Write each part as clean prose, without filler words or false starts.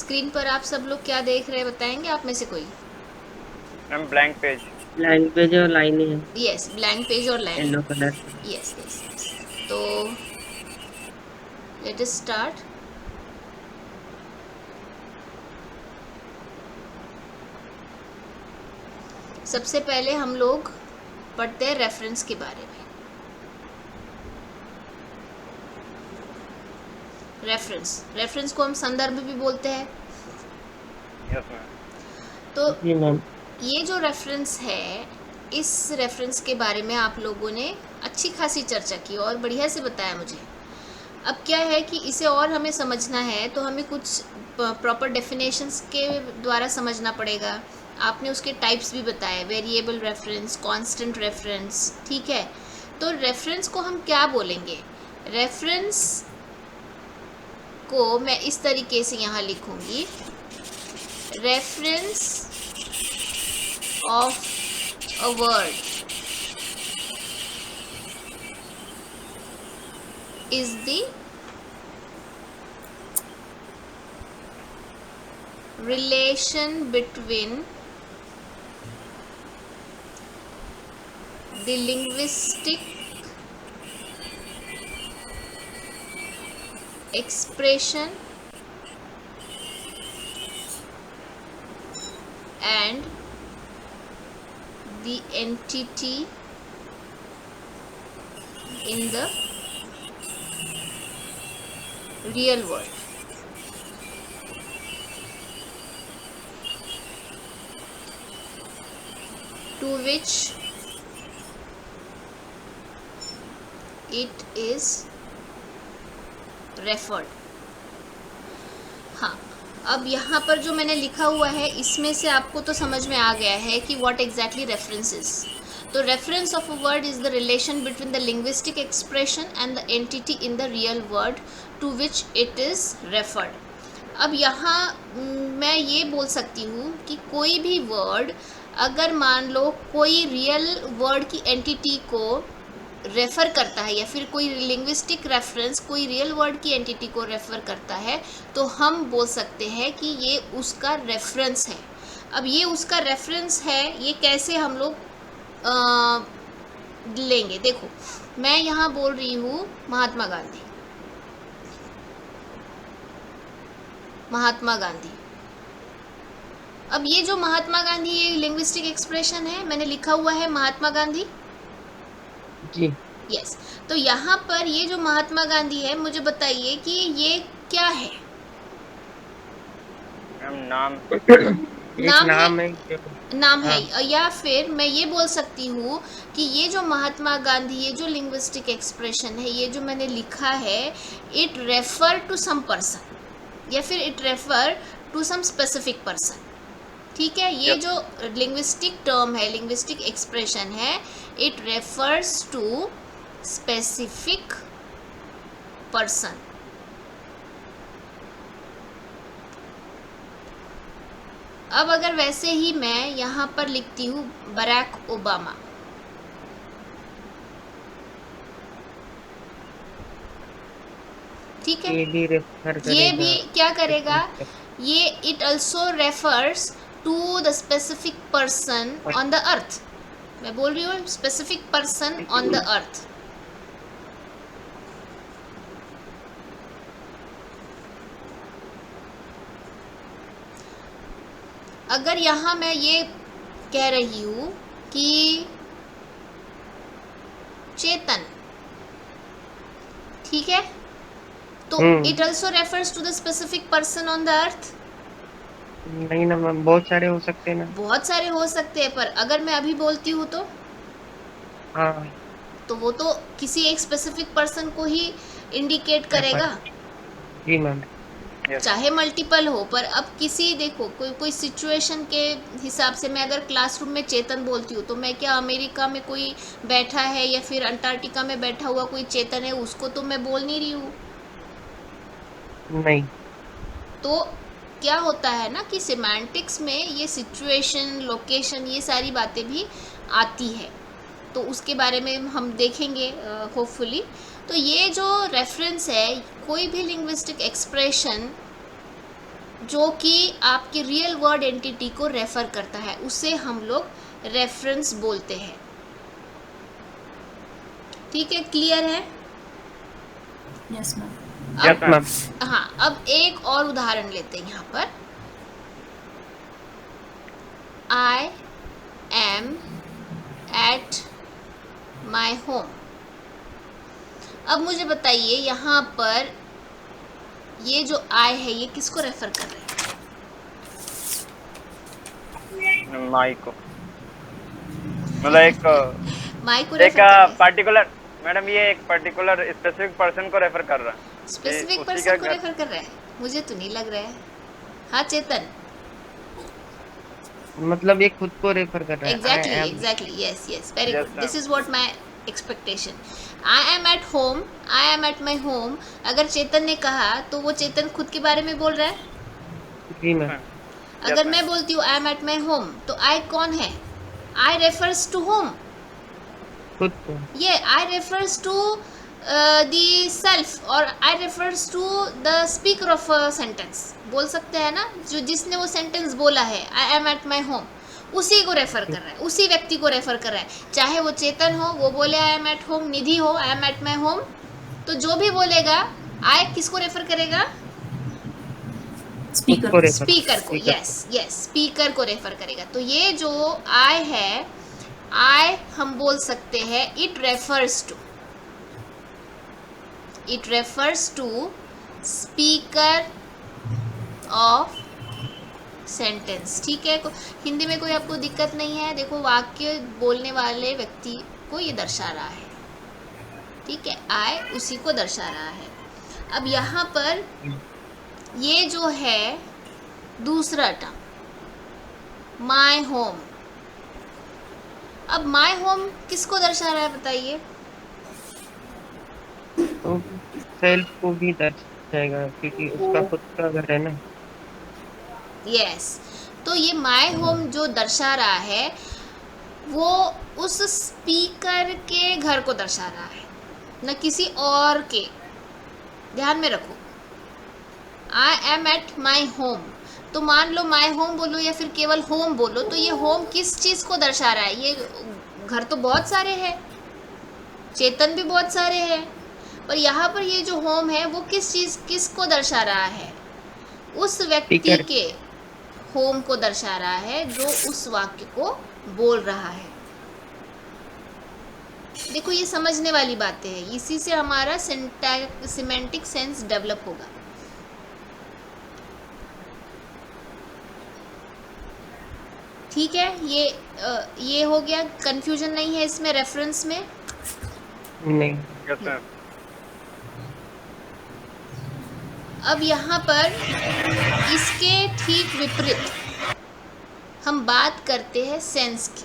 Screen पर आप सब लोग क्या देख रहे हैं बताएंगे आप में से कोई? Ma'am blank page. लैंग्वेज और लाइनें हैं यस, ब्लैंक पेज और लाइन। येलो कलर से। Yes yes yes. तो लेट अस स्टार्ट। सबसे पहले हम लोग पढ़ते हैं रेफरेंस के बारे में। रेफरेंस को हम संदर्भ भी बोलते हैं। Yes ma'am. तो जी मैम। ये जो रेफरेंस है, इस रेफरेंस के बारे में आप लोगों ने अच्छी खासी चर्चा की और बढ़िया से बताया मुझे। अब क्या है कि इसे और हमें समझना है तो हमें कुछ प्रॉपर डेफिनेशंस के द्वारा समझना पड़ेगा। आपने उसके टाइप्स भी बताए, वेरिएबल रेफरेंस, कांस्टेंट रेफरेंस, ठीक है। तो रेफरेंस को हम क्या बोलेंगे? रेफरेंस को मैं इस तरीके से यहाँ लिखूंगी, reference of a word is the relation between the linguistic expression and the entity in the real world. To which it is referred. हाँ, अब यहाँ पर जो मैंने लिखा हुआ है इसमें से आपको तो समझ में आ गया है कि what exactly reference is. तो reference of a word is the relation between the linguistic expression and the entity in the real world to which it is referred. अब यहाँ मैं ये बोल सकती हूँ कि कोई भी वर्ड अगर मान लो कोई रियल वर्ड की एंटिटी को रेफ़र करता है या फिर कोई लिंग्विस्टिक रेफरेंस कोई रियल वर्ड की एंटिटी को रेफ़र करता है तो हम बोल सकते हैं कि ये उसका रेफरेंस है। अब ये उसका रेफरेंस है, ये कैसे हम लोग लेंगे? देखो, मैं यहाँ बोल रही हूँ महात्मा गांधी। अब ये जो महात्मा गांधी, ये लिंग्विस्टिक एक्सप्रेशन है, मैंने लिखा हुआ है महात्मा गांधी। जी यस। तो यहाँ पर ये जो महात्मा गांधी है, मुझे बताइए कि ये क्या है? मैम नाम। नाम है। नाम है। हाँ। या फिर मैं ये बोल सकती हूँ कि ये जो महात्मा गांधी, ये जो लिंग्विस्टिक एक्सप्रेशन है, ये जो मैंने लिखा है, it refer to some person या फिर it refer to some specific person. ठीक है, ये जो लिंग्विस्टिक टर्म है, लिंग्विस्टिक एक्सप्रेशन है, it refers to specific person. अब अगर वैसे ही मैं यहाँ पर लिखती हूँ बराक ओबामा, ठीक है, ये भी क्या करेगा? ये it also refers to the specific person on the earth. मैं बोल रही हूँ specific person on the earth. अगर यहाँ मैं ये कह रही हूँ कि चेतन, ठीक है, तो it also refers to the specific person on the earth. नहीं ना मैम, बहुत सारे हो सकते हैं ना। बहुत सारे हो सकते हैं, पर अगर मैं अभी बोलती हूँ तो हाँ, तो वो तो किसी एक स्पेसिफिक पर्सन को ही इंडिकेट करेगा। जी मैम। चाहे मल्टीपल हो, पर अब किसी, देखो, कोई सिचुएशन के हिसाब से मैं अगर क्लासरूम में चेतन बोलती हूँ तो मैं क्या अमेरिका में कोई बैठा है या फिर अंटार्कटिका में बैठा हुआ कोई चेतन है, उसको तो मैं बोल नहीं रही हूँ। नहीं। तो क्या होता है ना कि सिमेंटिक्स में ये सिचुएशन, लोकेशन, ये सारी बातें भी आती है, तो उसके बारे में हम देखेंगे होपफुली। तो ये जो रेफरेंस है, कोई भी लिंग्विस्टिक एक्सप्रेशन जो कि आपकी रियल वर्ड एंटिटी को रेफर करता है, उसे हम लोग रेफरेंस बोलते हैं। ठीक है, क्लियर है? Yes ma'am. Yes, अब ma'am. हाँ, अब एक और उदाहरण लेते हैं यहाँ पर। आई एम एट माई होम। अब मुझे बताइए यहाँ पर ये जो आई है ये किसको रेफर कर रहे हैं? माई को, मतलब एक माई को एक रेफर कर रहे हैं। पर्टिकुलर, मैडम ये एक पर्टिकुलर स्पेसिफिक पर्सन को रेफर कर रहा है। स्पेसिफिक उसी पर्सन का को घर- रेफर कर रहा है? मुझे तो नहीं लग रहा है। हाँ चेतन, मतलब ये खुद को रेफर कर रहा है। Exactly I am exactly, yes yes, very Yes, good, ma'am. This is what my expectation. I am at home, I am at my home, अगर चेतन ने कहा तो वो चेतन खुद के बारे में बोल रहा है। जी मैम। अगर ma'am. मैं बोलती हूँ I am at my home, तो आई कौन है? I refers to home. खुद को। ये I refers to the self, और I refers to the speaker of sentence, बोल सकते हैं ना, जो जिसने वो सेंटेंस बोला है आई एम एट माई होम, उसी को रेफर कर रहा है, उसी व्यक्ति को रेफर कर रहा है। चाहे वो चेतन हो, वो बोले आई एम एट होम, निधि हो आई एम एट माई होम, तो जो भी बोलेगा आई किसको रेफर करेगा? खुद को स्पीकर। रेफर। स्पीकर को, speaker यस यस, स्पीकर को रेफर करेगा। तो ये जो आई है, आई हम बोल सकते हैं it refers to speaker of sentence. ठीक है, हिंदी में कोई आपको दिक्कत नहीं है? देखो, वाक्य बोलने वाले व्यक्ति को ये दर्शा रहा है। ठीक है, आई उसी को दर्शा रहा है। अब यहाँ पर ये जो है दूसरा टर्म माई होम, अब माई होम किसको दर्शा रहा है बताइए? तो सेल्फ को भी दर्शाएगा क्योंकि उसका खुद का घर है ना। यस, तो ये माई होम जो दर्शा रहा है वो उस स्पीकर के घर को दर्शा रहा है, न किसी और के। ध्यान में रखो, आई एम एट माई होम, तो मान लो माई होम बोलो या फिर केवल होम बोलो, तो ये होम किस चीज़ को दर्शा रहा है? ये घर तो बहुत सारे हैं, चेतन भी बहुत सारे हैं, पर यहाँ पर ये जो होम है वो किसको दर्शा रहा है? उस व्यक्ति Speaker. के होम को दर्शा रहा है जो उस वाक्य को बोल रहा है। देखो, ये समझने वाली बातें हैं, इसी से हमारा सिमेंटिक सेंस डेवलप होगा। ठीक है, ये हो गया, कंफ्यूजन नहीं है इसमें रेफरेंस में? नहीं। Yes, ma'am. अब यहाँ पर इसके ठीक विपरीत हम बात करते हैं सेंस की।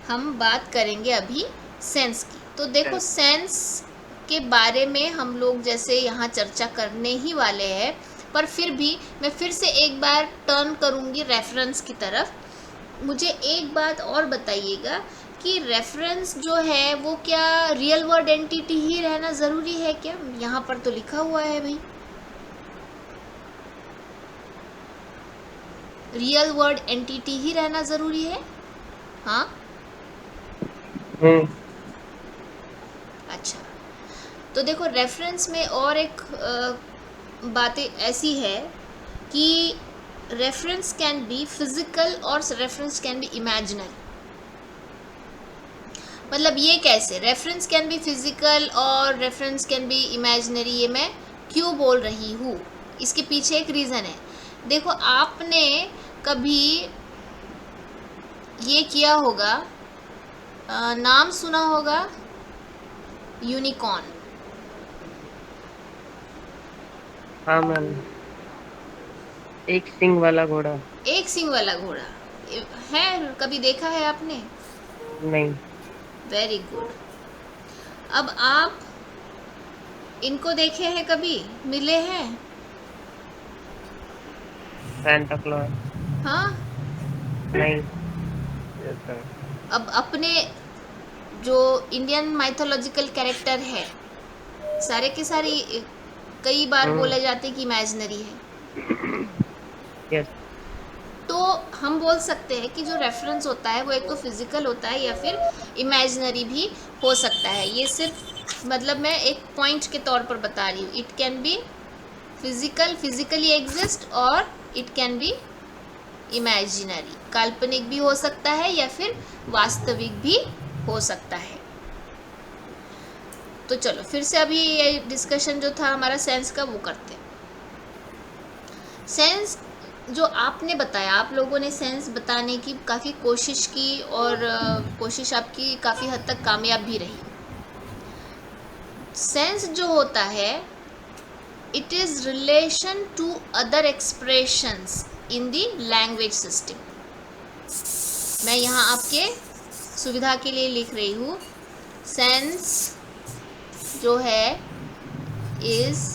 हम बात करेंगे अभी सेंस की। तो देखो, सेंस के बारे में हम लोग जैसे यहाँ चर्चा करने ही वाले हैं, पर फिर भी मैं फिर से एक बार टर्न करूँगी रेफरेंस की तरफ। मुझे एक बात और बताइएगा कि रेफरेंस जो है वो क्या रियल वर्ड एंटिटी ही रहना ज़रूरी है क्या? यहाँ पर तो लिखा हुआ है भाई, रियल वर्ड एंटिटी ही रहना ज़रूरी है। हाँ, अच्छा, तो देखो, रेफरेंस में और एक बातें ऐसी है कि रेफरेंस कैन बी फिजिकल और रेफरेंस कैन बी इमेजिनरी। मतलब ये कैसे? रेफरेंस कैन बी फिजिकल और रेफरेंस कैन बी इमेजिनरी, ये मैं क्यों बोल रही हूँ, इसके पीछे एक रीज़न है। देखो, आपने कभी ये किया होगा, नाम सुना होगा यूनिकॉर्न। हाँ मैम, एक सिंग वाला घोड़ा। एक सिंग वाला घोड़ा है, कभी देखा है आपने? नहीं। Very good. अब आप इनको देखे हैं, कभी मिले हैं? Santa clause. हाँ, नहीं। Yes, ma'am. अब अपने जो इंडियन माइथोलॉजिकल कैरेक्टर है, सारे के सारे कई बार बोला जाता है कि इमेजिनरी है। यस। तो हम बोल सकते हैं कि जो रेफरेंस होता है वो एक तो फिजिकल होता है या फिर इमेजिनरी भी हो सकता है। ये सिर्फ मतलब मैं एक पॉइंट के तौर पर बता रही हूँ। It can be physically exist और इट कैन बी इमेजिनरी, काल्पनिक भी हो सकता है या फिर वास्तविक भी हो सकता है। तो चलो फिर से अभी ये डिस्कशन जो था हमारा सेंस का वो करते हैं। सेंस जो आपने बताया, आप लोगों ने सेंस बताने की काफ़ी कोशिश की और कोशिश आपकी काफ़ी हद तक कामयाब भी रही। सेंस जो होता है it is relation to other expressions in the language system. मैं यहाँ आपके सुविधा के लिए लिख रही हूँ, सेंस जो है is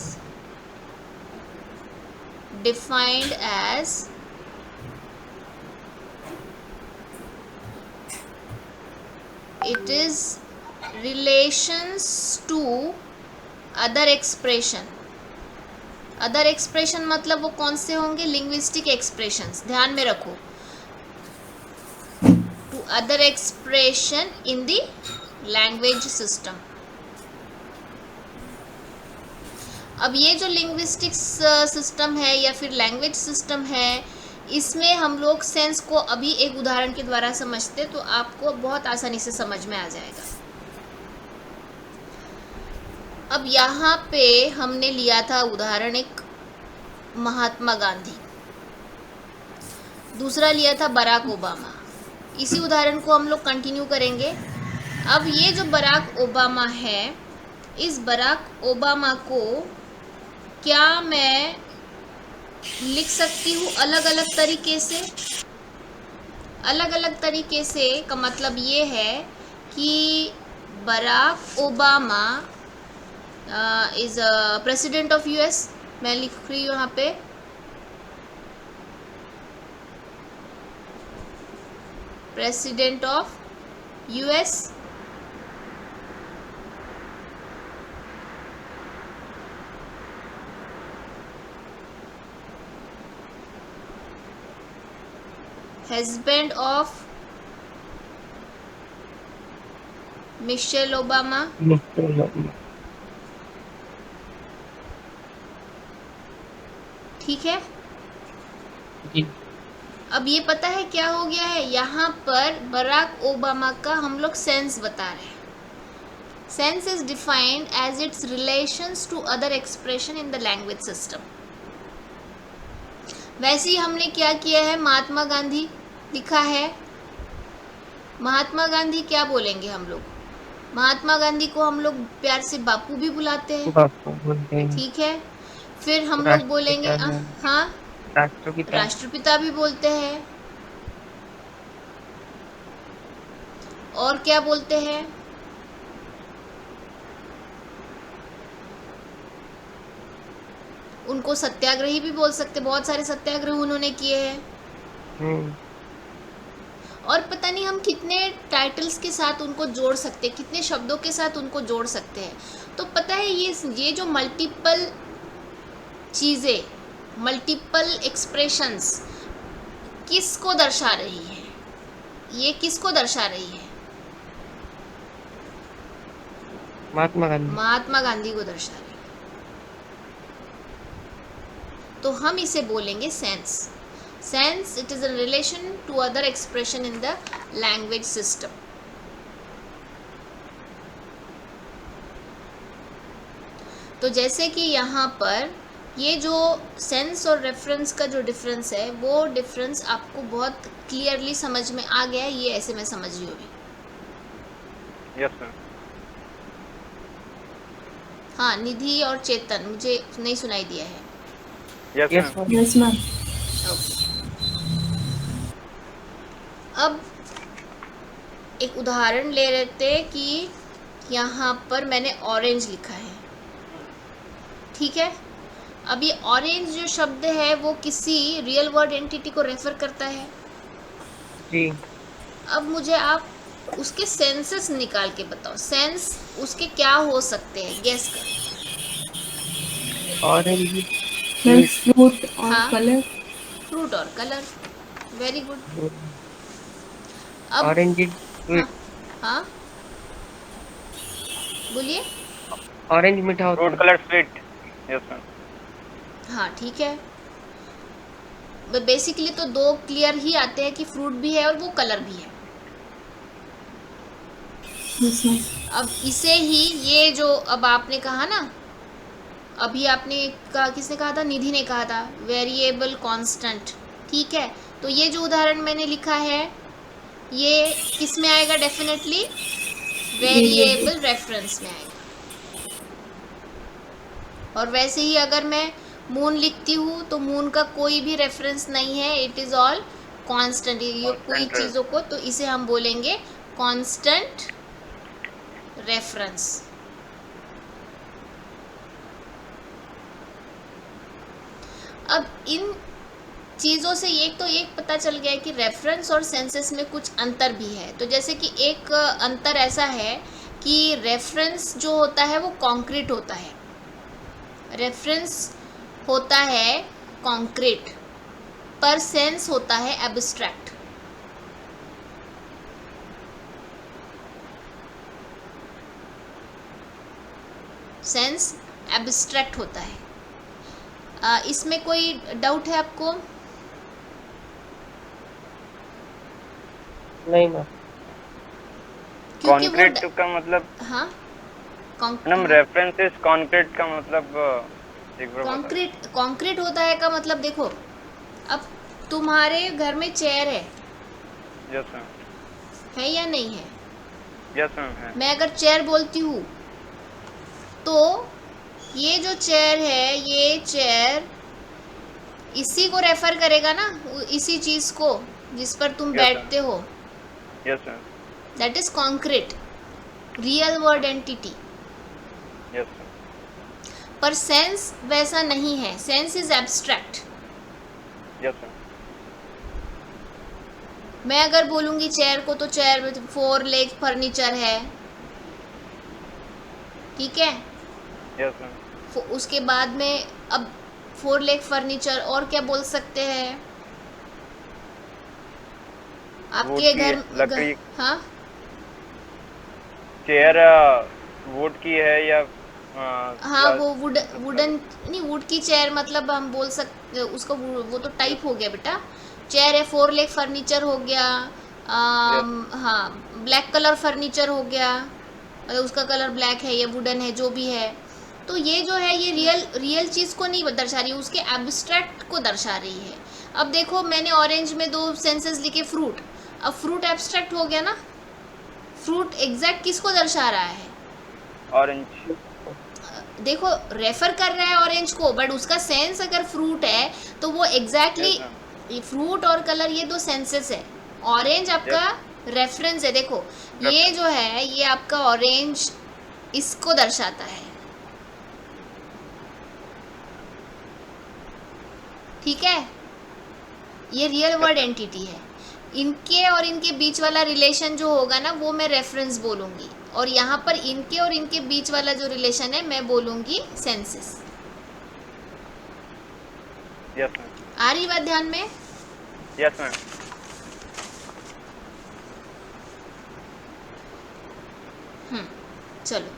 defined as it is relations to other expression। Other expression मतलब वो कौन से होंगे? लिंग्विस्टिक एक्सप्रेशंस, ध्यान में रखो। To other expression in the language system. अब ये जो लिंग्विस्टिक सिस्टम है या फिर लैंग्वेज सिस्टम है, इसमें हम लोग सेंस को अभी एक उदाहरण के द्वारा समझते तो आपको बहुत आसानी से समझ में आ जाएगा। अब यहाँ पे हमने लिया था उदाहरण एक महात्मा गांधी, दूसरा लिया था बराक ओबामा। इसी उदाहरण को हम लोग कंटिन्यू करेंगे। अब ये जो बराक ओबामा है, इस बराक ओबामा को क्या मैं लिख सकती हूँ अलग अलग तरीके से? अलग अलग तरीके से का मतलब ये है कि Barack Obama is president of US. मैं लिख रही हूँ यहाँ पे president of US. husband of Michelle Obama। ठीक है। जी। अब ये पता है क्या हो गया है, यहाँ पर बराक ओबामा का हम लोग सेंस बता रहे हैं। Sense is defined as its relations to other expression in the language system. वैसे ही हमने क्या किया है, महात्मा गांधी लिखा है। महात्मा गांधी क्या बोलेंगे हम लोग? महात्मा गांधी को हम लोग प्यार से बापू भी बुलाते हैं। बापू बोलते हैं। ठीक है। फिर हम लोग बोलेंगे हाँ, राष्ट्रपिता। राष्ट्रपिता भी बोलते हैं। और क्या बोलते हैं? उनको सत्याग्रही भी बोल सकते, बहुत सारे सत्याग्रह उन्होंने किए हैं। और पता नहीं हम कितने टाइटल्स के साथ उनको जोड़ सकते हैं, कितने शब्दों के साथ उनको जोड़ सकते हैं। तो पता है ये जो मल्टीपल चीज़ें, मल्टीपल एक्सप्रेशंस किसको दर्शा रही है? ये किसको दर्शा रही है? महात्मा गांधी। महात्मा गांधी को दर्शा रही है। तो हम इसे बोलेंगे sense. Sense it is in relation to other expression in the language system. तो जैसे कि यहाँ पर ये जो सेंस और रेफरेंस का जो डिफरेंस है, वो डिफरेंस आपको बहुत क्लियरली समझ में आ गया है। ये ऐसे मैं समझ रही हूँ अभी। Yes ma'am. हाँ, निधि और चेतन, मुझे नहीं सुनाई दिया है। Yes ma'am. Yes, ma'am. Okay. अब एक उदाहरण ले लेते कि यहाँ पर मैंने ऑरेंज लिखा है। ठीक है। अब ये ऑरेंज जो शब्द है वो किसी रियल वर्ड एंटिटी को रेफर करता है। जी। अब मुझे आप उसके सेंसेस निकाल के बताओ। सेंस उसके क्या हो सकते हैं, गेस कर। Orange Then sweet, fruit or हाँ, color. फ्रूट और कलर, वेरी गुड। अब ऑरेंज इज हाँ स्वीट, हाँ बोलिए। ऑरेंज मीठा होता फ्रूट है। Colour sweet. Yes ma'am. हाँ ठीक है, बेसिकली तो दो क्लियर ही आते हैं कि फ्रूट भी है और वो कलर भी है। Yes, ma'am. अब इसे ही ये जो अब आपने कहा ना, अभी आपने कहा, किसने कहा था, निधि ने कहा था वेरिएबल कांस्टेंट, ठीक है। तो ये जो उदाहरण मैंने लिखा है ये किस में आएगा, डेफिनेटली Variable. वेरिएबल रेफरेंस में आएगा। और वैसे ही अगर मैं मून लिखती हूँ तो मून का कोई भी रेफरेंस नहीं है, इट इज़ ऑल कांस्टेंट, ये कोई कांस्टेंट। चीज़ों को, तो इसे हम बोलेंगे कांस्टेंट रेफरेंस। अब इन चीज़ों से एक तो एक पता चल गया है कि रेफरेंस और सेंसस में कुछ अंतर भी है। तो जैसे कि एक अंतर ऐसा है कि रेफरेंस जो होता है वो कॉन्क्रीट होता है, रेफरेंस होता है कॉन्क्रीट, पर सेंस होता है एब्स्ट्रैक्ट। सेंस एब्स्ट्रैक्ट होता है। इसमें कोई डाउट है आपको? नहीं मैम, क्योंकि वो कॉन्क्रीट का मतलब हाँ मैडम, रेफरेंस इज कॉन्क्रीट का मतलब एक बार बताएं। कॉन्क्रीट, कॉन्क्रीट होता है का मतलब देखो, अब तुम्हारे घर में चेयर है यस मैम। या नहीं है? यस मैम है। मैं अगर चेयर बोलती हूँ तो ये जो चेयर है, ये चेयर इसी को रेफर करेगा ना, इसी चीज को जिस पर तुम Yes, बैठते हो। Yes ma'am. That is concrete, real word entity. Yes ma'am. पर सेंस वैसा नहीं है, sense is abstract. Yes ma'am. मैं अगर बोलूंगी चेयर को, तो चेयर में 4 लेग फर्नीचर है, ठीक है। Yes ma'am. उसके बाद में अब 4 लेग फर्नीचर और क्या बोल सकते हैं आपके वुड की घर? लकड़ी। हाँ चेयर वुड की है या हाँ, वो वुडन नहीं, वुड की चेयर मतलब हम बोल सकते उसको, वो तो टाइप हो गया बेटा। चेयर है, 4 लेग फर्नीचर हो गया, हाँ ब्लैक कलर फर्नीचर हो गया, मतलब उसका कलर ब्लैक है या वुडन है, जो भी है। तो ये जो है ये रियल चीज़ को नहीं दर्शा रही है, उसके एब्स्ट्रैक्ट को दर्शा रही है। अब देखो मैंने ऑरेंज में 2 सेंसेस लिखे, फ्रूट, अब फ्रूट एब्स्ट्रैक्ट हो गया ना, फ्रूट एग्जैक्ट किसको दर्शा रहा है? ऑरेंज। देखो रेफर कर रहा है ऑरेंज को, बट उसका सेंस अगर फ्रूट है तो वो एग्जैक्टली Yes, फ्रूट और कलर ये 2 सेंसेस है। ऑरेंज आपका रेफरेंस है, देखो ये जो है ये आपका ऑरेंज इसको दर्शाता है, ठीक है। ये रियल वर्ड एंटिटी है। इनके और इनके बीच वाला रिलेशन जो होगा ना वो मैं रेफरेंस बोलूंगी, और यहाँ पर इनके और इनके बीच वाला जो रिलेशन है मैं बोलूंगी सेंसेस। Yes ma'am. आ रही बात ध्यान में? Yes ma'am. चलो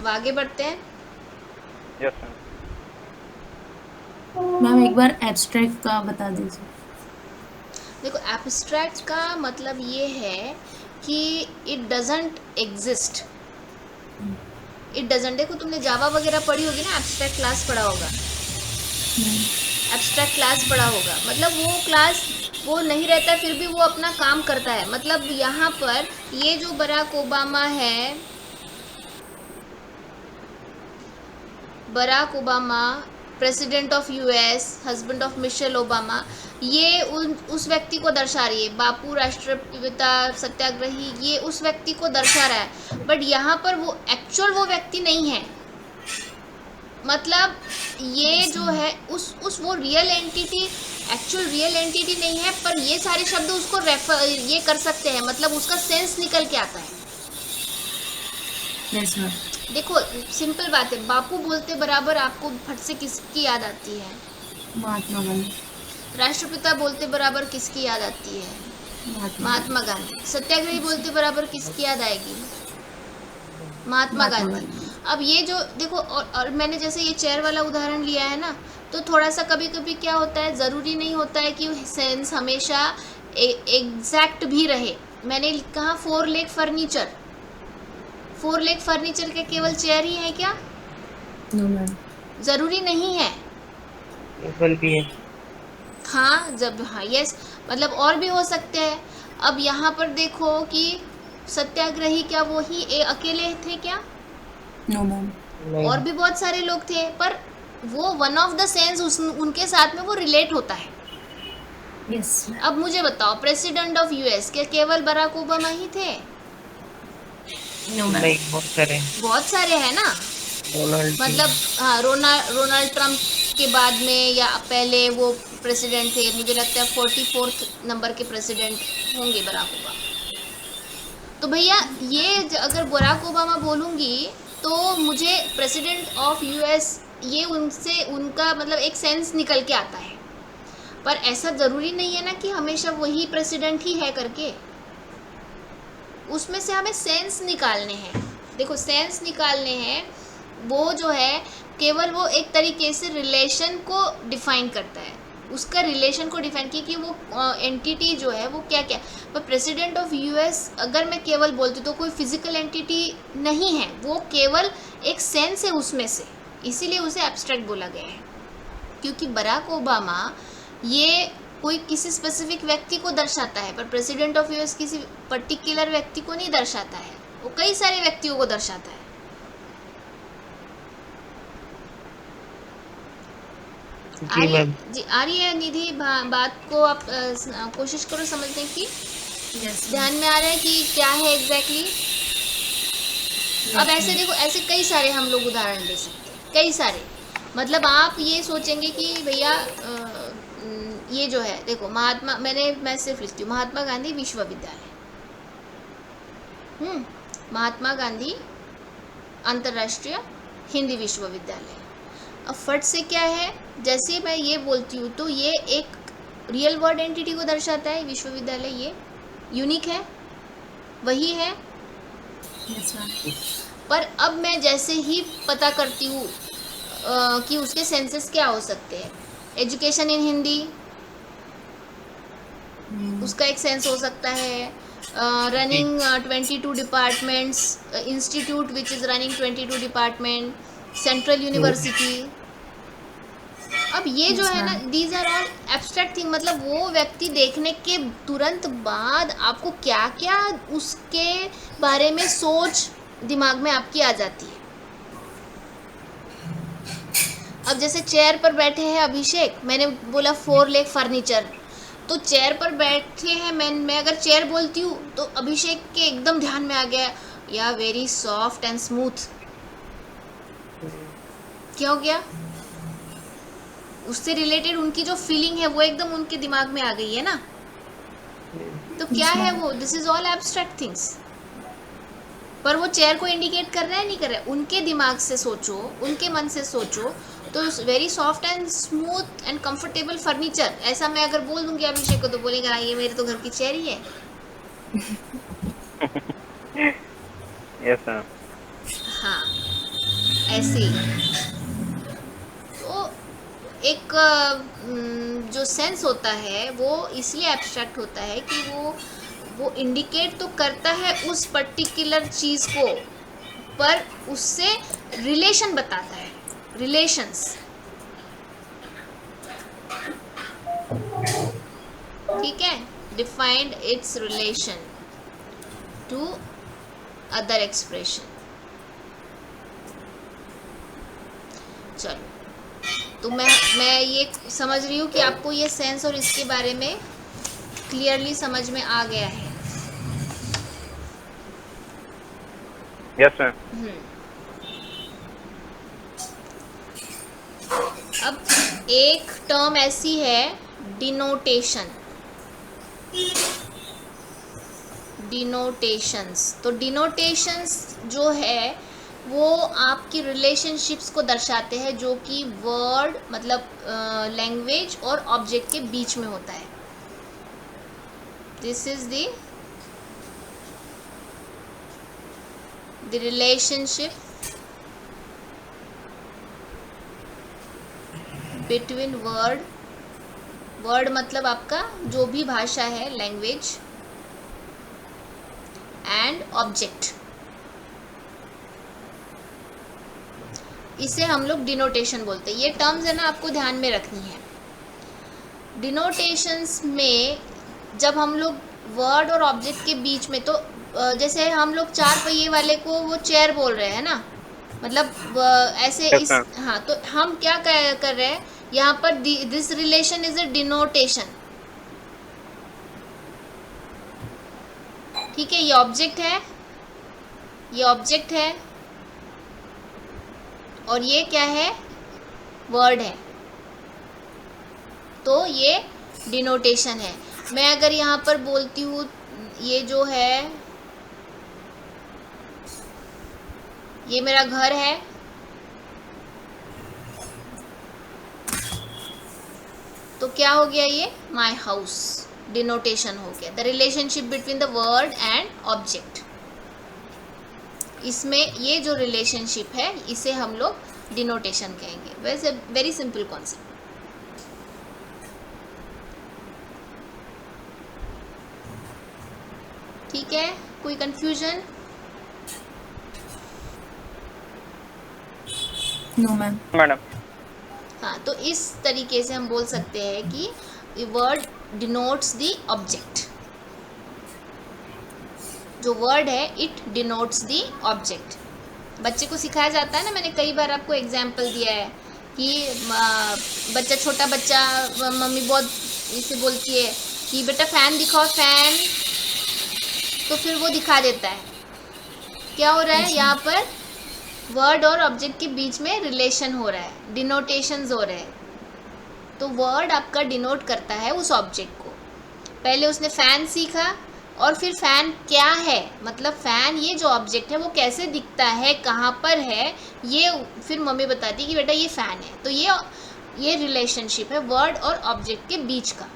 अब आगे बढ़ते हैं। Yes ma'am. मैम एक बार एब्स्ट्रैक्ट का बता दीजिए। देखो एब्स्ट्रैक्ट का मतलब ये है कि it doesn't exist, it doesn't. देखो तुमने जावा वगैरह पढ़ी होगी ना, एब्स्ट्रैक्ट क्लास पढ़ा होगा, एब्स्ट्रैक्ट क्लास पढ़ा होगा, मतलब वो क्लास वो नहीं रहता फिर भी वो अपना काम करता है। मतलब यहाँ पर ये जो बराक ओबामा है, Barack Obama president of US, husband of Michelle Obama, ये उस व्यक्ति को दर्शा रही है। बापू राष्ट्रपिता सत्याग्रही, ये उस व्यक्ति को दर्शा रहा है, बट यहाँ पर वो एक्चुअल वो व्यक्ति नहीं है। मतलब ये जो है उस वो real entity, actual real entity नहीं है, पर ये सारे शब्द उसको रेफर ये कर सकते हैं, मतलब उसका सेंस निकल के आता है। Yes ma'am. देखो सिंपल बात है, बापू बोलते बराबर आपको फट से किसकी याद आती है? महात्मा गांधी। राष्ट्रपिता बोलते बराबर किसकी याद आती है? महात्मा गांधी। सत्याग्रही बोलते बराबर किसकी याद आएगी? महात्मा गांधी। अब ये जो देखो, और मैंने जैसे ये चेयर वाला उदाहरण लिया है ना, तो थोड़ा सा कभी कभी क्या होता है, ज़रूरी नहीं होता है कि सेंस हमेशा एग्जैक्ट भी रहे। मैंने कहा 4 लेग फर्नीचर, 4 लेग फर्नीचर के केवल चेयर ही है क्या? No ma'am. ज़रूरी नहीं है। टेबल भी है। हाँ, जब हाँ यस, मतलब और भी हो सकते हैं। अब यहाँ पर देखो कि सत्याग्रही क्या वो ही अकेले थे क्या? No ma'am. नहीं। और भी बहुत सारे लोग थे, पर वो वन ऑफ द सेंस उनके साथ में वो रिलेट होता है। यस। अब मुझे बताओ, प्रेसिडेंट ऑफ यूएस के केवल बराक ओबामा ही थे? No ma'am. नहीं, बहुत सारे। बहुत सारे हैं ना। डोनाल्ड मतलब हाँ, रोनाल्ड ट्रंप के बाद में या पहले वो प्रेसिडेंट थे, मुझे लगता है 44 नंबर के प्रेसिडेंट होंगे बराक ओबामा। तो भैया ये अगर बराक ओबामा बोलूँगी तो मुझे प्रेसिडेंट ऑफ यूएस ये उनसे उनका मतलब एक सेंस निकल के आता है। पर ऐसा ज़रूरी नहीं है ना कि हमेशा वही प्रेसिडेंट ही है करके। उसमें से हमें सेंस निकालने हैं। देखो सेंस निकालने हैं, वो जो है केवल वो एक तरीके से रिलेशन को डिफाइन करता है, उसका रिलेशन को डिफाइन किया कि वो एंटिटी जो है वो क्या क्या। पर प्रेसिडेंट ऑफ यूएस अगर मैं केवल बोलती तो कोई फिजिकल एंटिटी नहीं है, वो केवल एक सेंस है उसमें से, इसीलिए उसे एब्स्ट्रैक्ट बोला गया है। क्योंकि बराक ओबामा ये कोई किसी स्पेसिफिक व्यक्ति को दर्शाता है, पर प्रेसिडेंट ऑफ यूएस किसी पर्टिकुलर व्यक्ति को नहीं दर्शाता है, वो कई सारे व्यक्तियों को दर्शाता है। जी मैम। जी आ रही है निधि बात को? आप कोशिश करो समझने की। यस। ध्यान में आ रहा है कि क्या है एग्जैक्टली? अब ऐसे देखो, ऐसे कई सारे हम लोग उदाहरण दे सकते हैं, कई सारे। मतलब आप ये सोचेंगे कि भैया ये जो है देखो, मैं सिर्फ लिखती हूँ महात्मा गांधी विश्वविद्यालय, महात्मा गांधी अंतर्राष्ट्रीय हिंदी विश्वविद्यालय। अब फट से क्या है, जैसे मैं ये बोलती हूँ तो ये एक रियल वर्ड एंटिटी को दर्शाता है विश्वविद्यालय, ये यूनिक है, वही है। Yes ma'am. पर अब मैं जैसे ही पता करती हूँ कि उसके सेंसेस क्या हो सकते हैं, एजुकेशन इन हिंदी उसका एक सेंस हो सकता है, running 22 departments, institute which is running 22 department, central university. अब ये जो है ना, these are all abstract thing. मतलब वो व्यक्ति देखने के तुरंत बाद आपको क्या क्या उसके बारे में सोच दिमाग में आपकी आ जाती है। अब जैसे चेयर पर बैठे हैं अभिषेक, मैंने बोला 4 लेग फर्नीचर, तो चेयर पर बैठे हैं, मैं अगर चेयर बोलती हूँ तो अभिषेक के एकदम ध्यान में आ गया या वेरी सॉफ्ट एंड स्मूथ। क्या हो गया? उससे रिलेटेड उनकी जो फीलिंग है वो एकदम उनके दिमाग में आ गई है ना। तो क्या है वो? This is all abstract things. पर वो चेयर को इंडिकेट कर रहा है नहीं कर रहा है, उनके दिमाग से सोचो, उनके मन से सोचो। तो very soft and smooth and comfortable furniture, ऐसा मैं अगर बोल दूंगी अभिषेक को तो बोलेगा ये मेरे तो घर की चेयर ही है। Yes ma'am. हाँ ऐसे ही। तो एक जो सेंस होता है वो इसलिए एब्स्ट्रैक्ट होता है कि वो इंडिकेट तो करता है उस पर्टिकुलर चीज़ को, पर उससे रिलेशन बताता है, रिलेशंस। ठीक है, defined its relation to other expression. चलो, तो मैं ये समझ रही हूँ कि आपको ये सेंस और इसके बारे में क्लियरली समझ में आ गया है। Yes ma'am. अब एक टर्म ऐसी है डिनोटेशन। डिनोटेशंस। तो डिनोटेशंस जो है वो आपकी रिलेशनशिप्स को दर्शाते हैं जो कि वर्ड मतलब लैंग्वेज और ऑब्जेक्ट के बीच में होता है। This is the relationship between word मतलब आपका जो भी भाषा है, लैंग्वेज, एंड ऑब्जेक्ट। इसे हम लोग डिनोटेशन बोलते हैं। ये टर्म्स है ना, आपको ध्यान में रखनी है। डिनोटेशंस में जब हम लोग वर्ड और ऑब्जेक्ट के बीच में, तो जैसे हम लोग 4 पहिए वाले को वो चेयर बोल रहे हैं ना, मतलब ऐसे Yes, इस ma'am. हाँ, तो हम क्या कर रहे हैं यहाँ पर, this relation is a denotation. ठीक है, ये ऑब्जेक्ट है, ये ऑब्जेक्ट है, और ये क्या है, वर्ड है। तो ये डिनोटेशन है। मैं अगर यहाँ पर बोलती हूँ ये जो है, ये मेरा घर है, तो क्या हो गया, ये माई हाउस, डिनोटेशन हो गया। The relationship between the word and object, इसमें ये जो रिलेशनशिप है इसे हम लोग डिनोटेशन कहेंगे। वैसे वेरी सिंपल कॉन्सेप्ट। ठीक है, कोई कंफ्यूजन? No, ma'am. मैडम। हाँ, तो इस तरीके से हम बोल सकते हैं कि वर्ड डिनोट्स द ऑब्जेक्ट। जो वर्ड है इट डिनोट्स द ऑब्जेक्ट। बच्चे को सिखाया जाता है ना, मैंने कई बार आपको एग्जाम्पल दिया है कि बच्चा, छोटा बच्चा, मम्मी बहुत इसे बोलती है कि बेटा फ़ैन दिखाओ, फ़ैन, तो फिर वो दिखा देता है। क्या हो रहा है यहाँ पर, वर्ड और ऑब्जेक्ट के बीच में रिलेशन हो रहा है, डिनोटेशंस हो रहे हैं। तो वर्ड आपका डिनोट करता है उस ऑब्जेक्ट को। पहले उसने फ़ैन सीखा, और फिर फ़ैन क्या है, मतलब फ़ैन ये जो ऑब्जेक्ट है वो कैसे दिखता है, कहाँ पर है, ये फिर मम्मी बताती है कि बेटा ये फ़ैन है। तो ये रिलेशनशिप है वर्ड और ऑब्जेक्ट के बीच का।